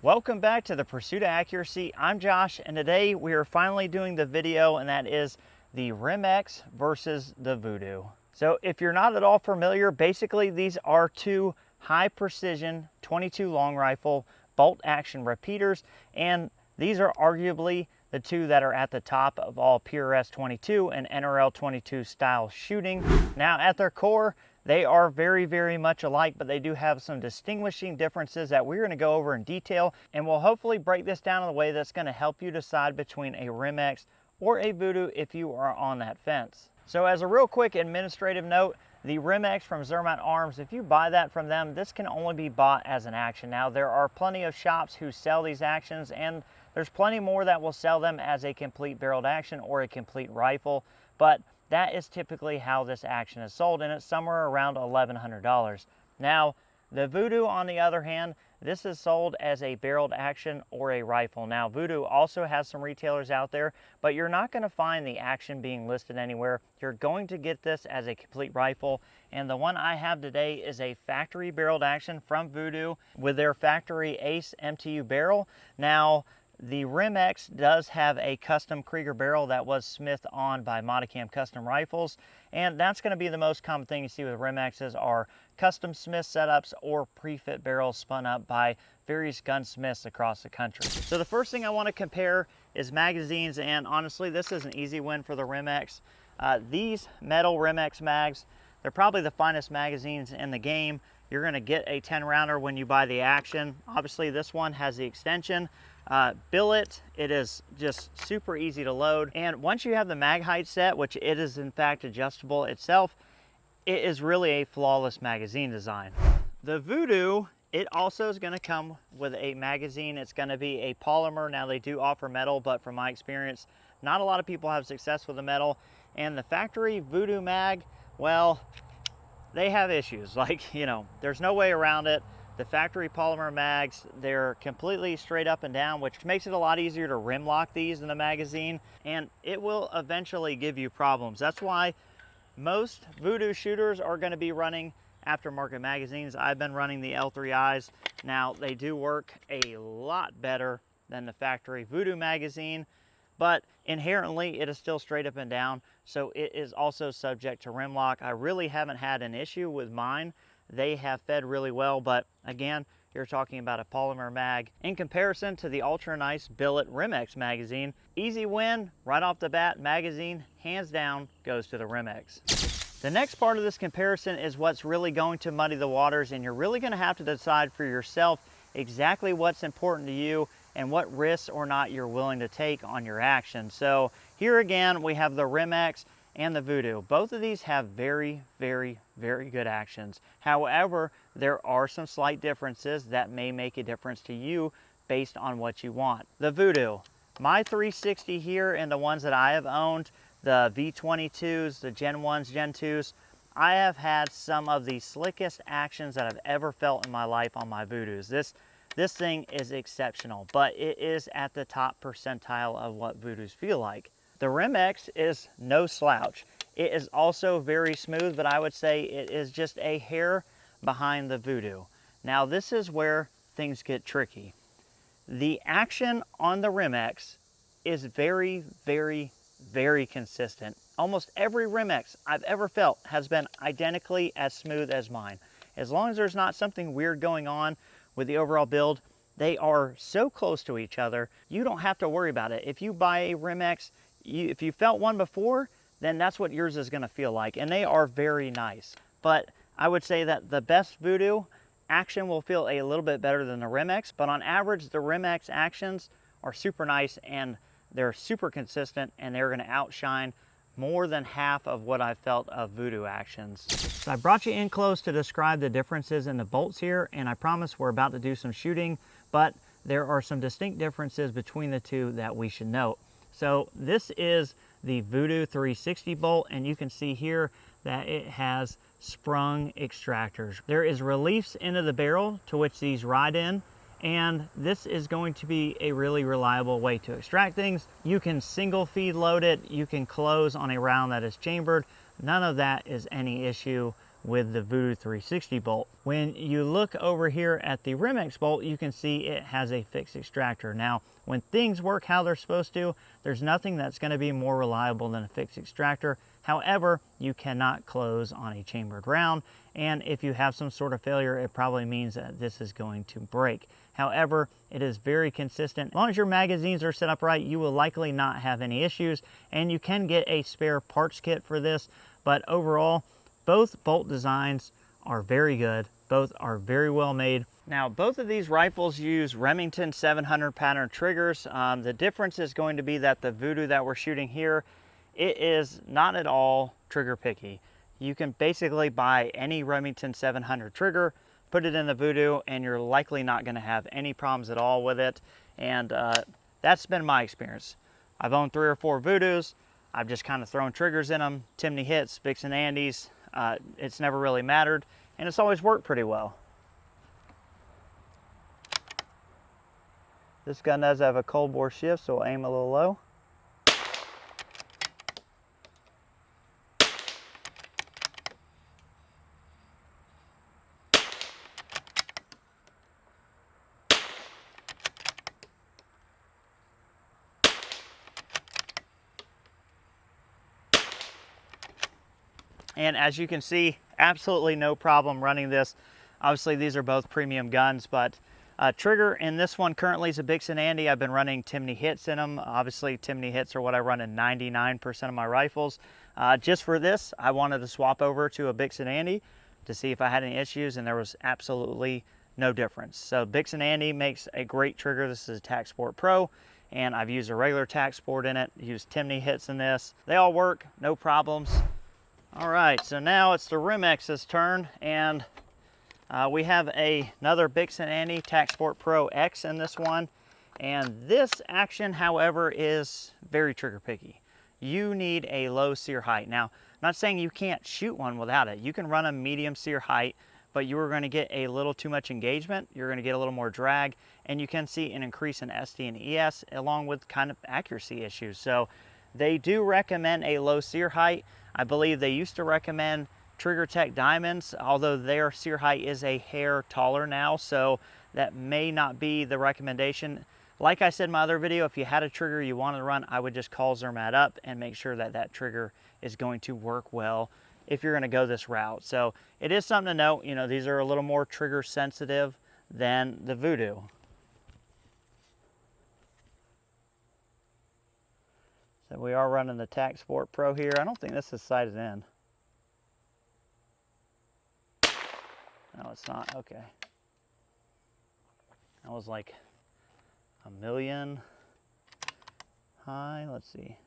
Welcome back to the Pursuit of Accuracy. I'm Josh, and today we are finally doing the video, and that is the Rimx versus the Vudoo. So if you're not at all familiar, basically these are two high precision 22 long rifle bolt action repeaters, and these are arguably the two that are at the top of all PRS 22 and NRL 22 style shooting. Now at their core, they are very much alike, but they do have some distinguishing differences that we're going to go over in detail, and we'll hopefully break this down in a way that's going to help you decide between a Rimx or a Vudoo if you are on that fence. So as a real quick administrative note, the Rimx from Zermatt Arms, if you buy that from them, this can only be bought as an action. Now there are plenty of shops who sell these actions, and there's plenty more that will sell them as a complete barreled action or a complete rifle, but that is typically how this action is sold, and it's somewhere around $1,100. Now, the Vudoo, on the other hand, this is sold as a barreled action or a rifle. Now, Vudoo also has some retailers out there, but you're not going to find the action being listed anywhere. You're going to get this as a complete rifle, and the one I have today is a factory barreled action from Vudoo with their factory Ace MTU barrel. Now, the Rimx does have a custom Krieger barrel that was smithed on by Modicam Custom Rifles, and that's going to be the most common thing you see with Rimx's are custom smith setups or pre-fit barrels spun up by various gunsmiths across the country. So the first thing I want to compare is magazines, and honestly this is an easy win for the Rimx. These metal Rimx mags, they're probably the finest magazines in the game. You're going to get a 10 rounder when you buy the action. Obviously this one has the extension. Billet, it is just super easy to load, and once you have the mag height set, which it is in fact adjustable itself, it is really a flawless magazine design. The Vudoo, it also is going to come with a magazine. It's going to be a polymer. Now they do offer metal, but from my experience, not a lot of people have success with the metal. And the factory Vudoo mag, well, they have issues. Like, you know, there's no way around it. The factory polymer mags, they're completely straight up and down, which makes it a lot easier to rim lock these in the magazine, and it will eventually give you problems. That's why most Vudoo shooters are going to be running aftermarket magazines. I've been running the L3Is. Now, they do work a lot better than the factory Vudoo magazine, but inherently it is still straight up and down, so it is also subject to rim lock. I really haven't had an issue with mine. They have fed really well, but again, you're talking about a polymer mag. In comparison to the ultra nice billet Rimx magazine, easy win right off the bat. Magazine, hands down, goes to the Rimx. The next part of this comparison is what's really going to muddy the waters, and you're really going to have to decide for yourself exactly what's important to you and what risks or not you're willing to take on your action. So here again, we have the Rimx and the Vudoo. Both of these have very good actions. However, there are some slight differences that may make a difference to you based on what you want. The Vudoo, my 360 here and the ones that I have owned, the V22s, the Gen 1s, Gen 2s, I have had some of the slickest actions that I've ever felt in my life on my Vudoos. This thing is exceptional, but it is at the top percentile of what Vudoos feel like. The Rimx is no slouch. It is also very smooth, but I would say it is just a hair behind the Vudoo. Now this is where things get tricky. The action on the Rimx is very consistent. Almost every Rimx I've ever felt has been identically as smooth as mine. As long as there's not something weird going on with the overall build, they are so close to each other, you don't have to worry about it. If you buy a Rimx, if you felt one before, then that's what yours is going to feel like, and they are very nice. But I would say that the best Vudoo action will feel a little bit better than the Rimx, but on average the Rimx actions are super nice and they're super consistent, and they're going to outshine more than half of what I felt of Vudoo actions. So I brought you in close to describe the differences in the bolts here, and I promise we're about to do some shooting, but there are some distinct differences between the two that we should note. So this is the Vudoo 360 bolt, and you can see here that it has sprung extractors. There is reliefs into the barrel to which these ride in, and this is going to be a really reliable way to extract things. You can single feed load it, you can close on a round that is chambered. None of that is any issue with the Vudoo 360 bolt. When you look over here at the Rimx bolt, you can see it has a fixed extractor. Now, when things work how they're supposed to, there's nothing that's going to be more reliable than a fixed extractor. However, you cannot close on a chambered round, and if you have some sort of failure, it probably means that this is going to break. However, it is very consistent. As long as your magazines are set up right, you will likely not have any issues, and you can get a spare parts kit for this, but overall, both bolt designs are very good. Both are very well made. Now, both of these rifles use Remington 700 pattern triggers. The difference is going to be that the Vudoo that we're shooting here, it is not at all trigger picky. You can basically buy any Remington 700 trigger, put it in the Vudoo, and you're likely not going to have any problems at all with it. And that's been my experience. I've owned 3 or 4 Vudoos. I've just kind of thrown triggers in them, Timney hits, Bix and Andes. It's never really mattered, and it's always worked pretty well. This gun does have a cold bore shift, so we'll aim a little low. And as you can see, absolutely no problem running this. Obviously, these are both premium guns, but trigger in this one currently is a Bix and Andy. I've been running Timney hits in them. Obviously, Timney hits are what I run in 99% of my rifles. Just for this, I wanted to swap over to a Bix and Andy to see if I had any issues, and there was absolutely no difference. So Bix and Andy makes a great trigger. This is a Tac Sport Pro, and I've used a regular Tac Sport in it, used Timney hits in this. They all work, no problems. All right, so now it's the Rimx's turn, and we have another Bix and Andy Tac Sport Pro X in this one. And this action, however, is very trigger picky. You need a low sear height. Now, I'm not saying you can't shoot one without it. You can run a medium sear height, but you are going to get a little too much engagement. You're going to get a little more drag, and you can see an increase in SD and ES along with kind of accuracy issues. So they do recommend a low sear height. I believe they used to recommend Trigger Tech Diamonds, although their sear height is a hair taller now, so that may not be the recommendation. Like I said in my other video, if you had a trigger you wanted to run, I would just call Zermatt up and make sure that that trigger is going to work well if you're going to go this route. So it is something to note. You know, these are a little more trigger sensitive than the Vudoo. So we are running the Tac Sport Pro here. I don't think this is sighted in. No, it's not. Okay. That was like a million high. Let's see.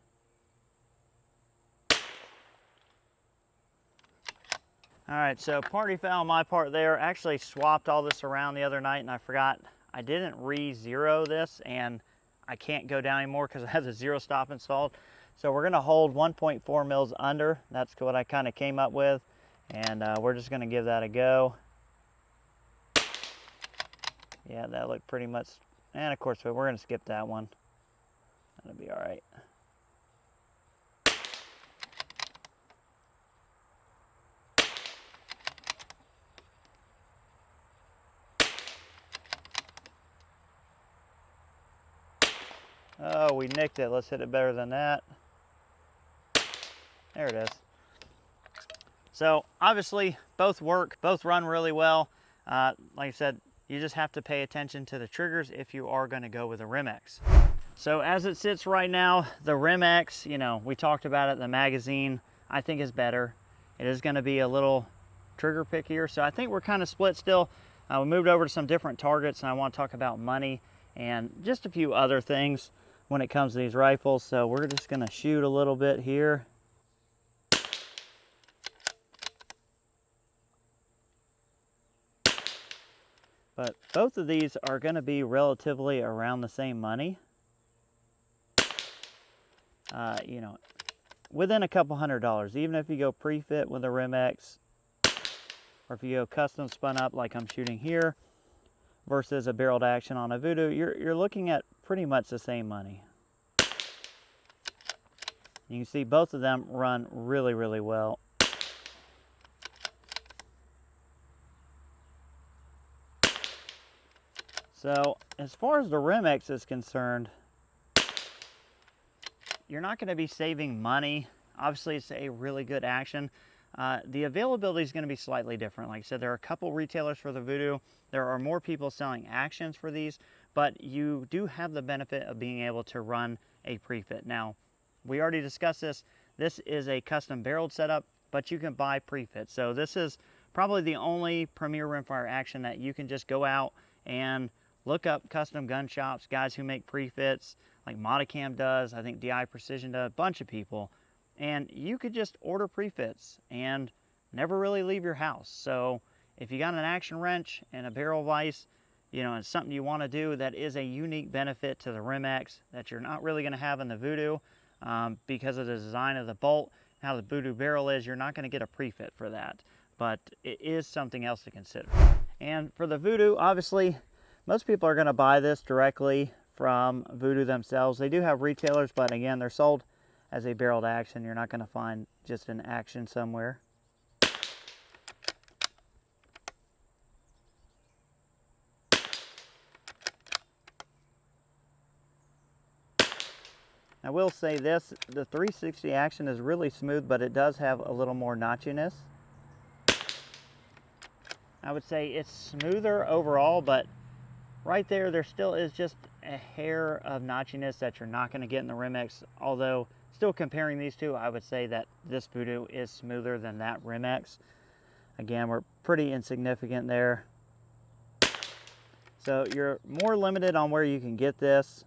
All right, so party foul on my part there. Actually swapped all this around the other night, and I forgot I didn't re-zero this, and I can't go down anymore because I have the zero stop installed. So we're going to hold 1.4 mils under. That's what I kind of came up with, and we're just going to give that a go. Yeah, that looked pretty much, and of course we're going to skip that one. That'll be all right. Oh, we nicked it. Let's hit it better than that. There it is. So obviously both work, both run really well. Like I said, you just have to pay attention to the triggers if you are going to go with a Rimx. So as it sits right now, the Rimx, you know, we talked about it, the magazine, I think is better. It is going to be a little trigger pickier. So I think we're kind of split still. We moved over to some different targets, and I want to talk about money and just a few other things when it comes to these rifles. So we're just going to shoot a little bit here. But both of these are going to be relatively around the same money. You know, within a couple $100, even if you go pre-fit with a Rimx, or if you go custom spun up like I'm shooting here, versus a barreled action on a Vudoo, you're looking at pretty much the same money. You can see both of them run really, really well. So as far as the Rimx is concerned, you're not going to be saving money. Obviously, it's a really good action. The availability is going to be slightly different. Like I said, there are a couple retailers for the Vudoo. There are more people selling actions for these, but you do have the benefit of being able to run a pre-fit. Now, we already discussed this. This is a custom barreled setup, but you can buy pre-fit. So this is probably the only premier rimfire action that you can just go out and look up custom gun shops, guys who make pre-fits, like Modicam does, I think DI Precision does, a bunch of people. And you could just order pre-fits and never really leave your house. So if you got an action wrench and a barrel vise, you know, it's something you want to do, that is a unique benefit to the Rimx that you're not really going to have in the Vudoo because of the design of the bolt, how the Vudoo barrel is. You're not going to get a pre-fit for that, but it is something else to consider. And for the Vudoo, obviously, most people are going to buy this directly from Vudoo themselves. They do have retailers, but again, they're sold as a barreled action. You're not going to find just an action somewhere. I will say this, the 360 action is really smooth, but it does have a little more notchiness. I would say it's smoother overall, but right there still is just a hair of notchiness that you're not going to get in the Rimx. Although, still comparing these two, I would say that this Vudoo is smoother than that Rimx. Again, we're pretty insignificant there. So you're more limited on where you can get this.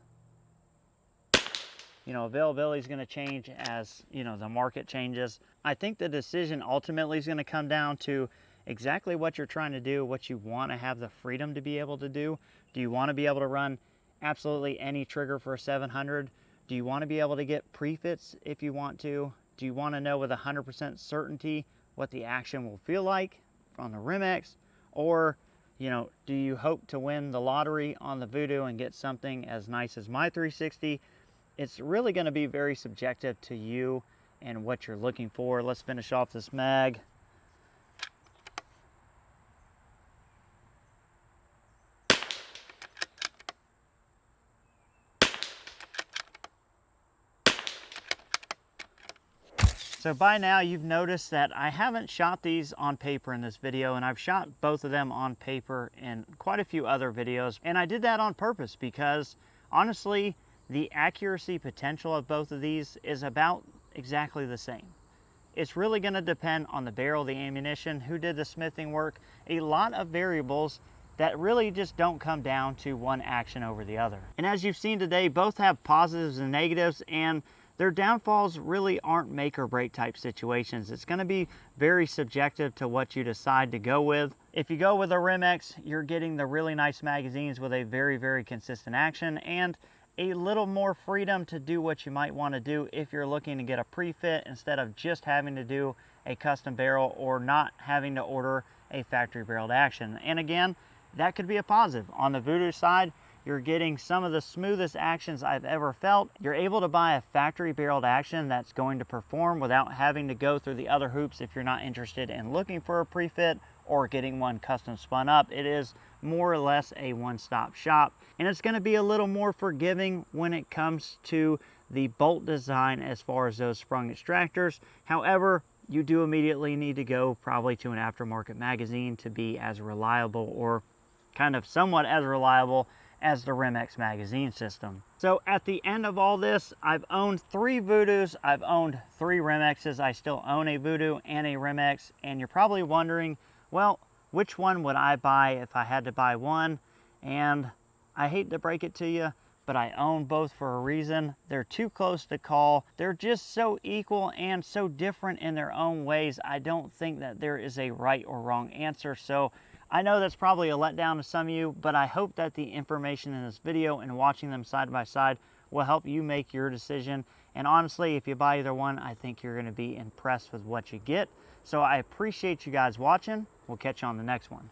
You know, availability is going to change as, you know, the market changes. I think the decision ultimately is going to come down to exactly what you're trying to do, what you want to have the freedom to be able to do. Do you want to be able to run absolutely any trigger for a 700? Do you want to be able to get pre-fits if you want to? Do you want to know with 100% certainty what the action will feel like on the Rimx? Or, you know, do you hope to win the lottery on the Vudoo and get something as nice as my 360? It's really going to be very subjective to you and what you're looking for. Let's finish off this mag. So by now you've noticed that I haven't shot these on paper in this video, and I've shot both of them on paper in quite a few other videos. And I did that on purpose because honestly, the accuracy potential of both of these is about exactly the same. It's really going to depend on the barrel, the ammunition, who did the smithing work, a lot of variables that really just don't come down to one action over the other. And as you've seen today, both have positives and negatives, and their downfalls really aren't make or break type situations. It's going to be very subjective to what you decide to go with. If you go with a Rimx, you're getting the really nice magazines with a very, very consistent action and a little more freedom to do what you might want to do if you're looking to get a pre-fit instead of just having to do a custom barrel or not having to order a factory barreled action. And again, that could be a positive. On the Vudoo side, you're getting some of the smoothest actions I've ever felt. You're able to buy a factory barreled action that's going to perform without having to go through the other hoops if you're not interested in looking for a pre-fit or getting one custom spun up. It is more or less a one-stop shop, and it's going to be a little more forgiving when it comes to the bolt design as far as those sprung extractors. However, you do immediately need to go probably to an aftermarket magazine to be as reliable, or kind of somewhat as reliable as the Rimx magazine system. So at the end of all this, I've owned 3 Vudoos, I've owned 3 Rimx's, I still own a Vudoo and a Rimx, and you're probably wondering, well, which one would I buy if I had to buy one? And I hate to break it to you, but I own both for a reason. They're too close to call. They're just so equal and so different in their own ways. I don't think that there is a right or wrong answer. So I know that's probably a letdown to some of you, but I hope that the information in this video and watching them side by side will help you make your decision. And honestly, if you buy either one, I think you're going to be impressed with what you get. So I appreciate you guys watching. We'll catch you on the next one.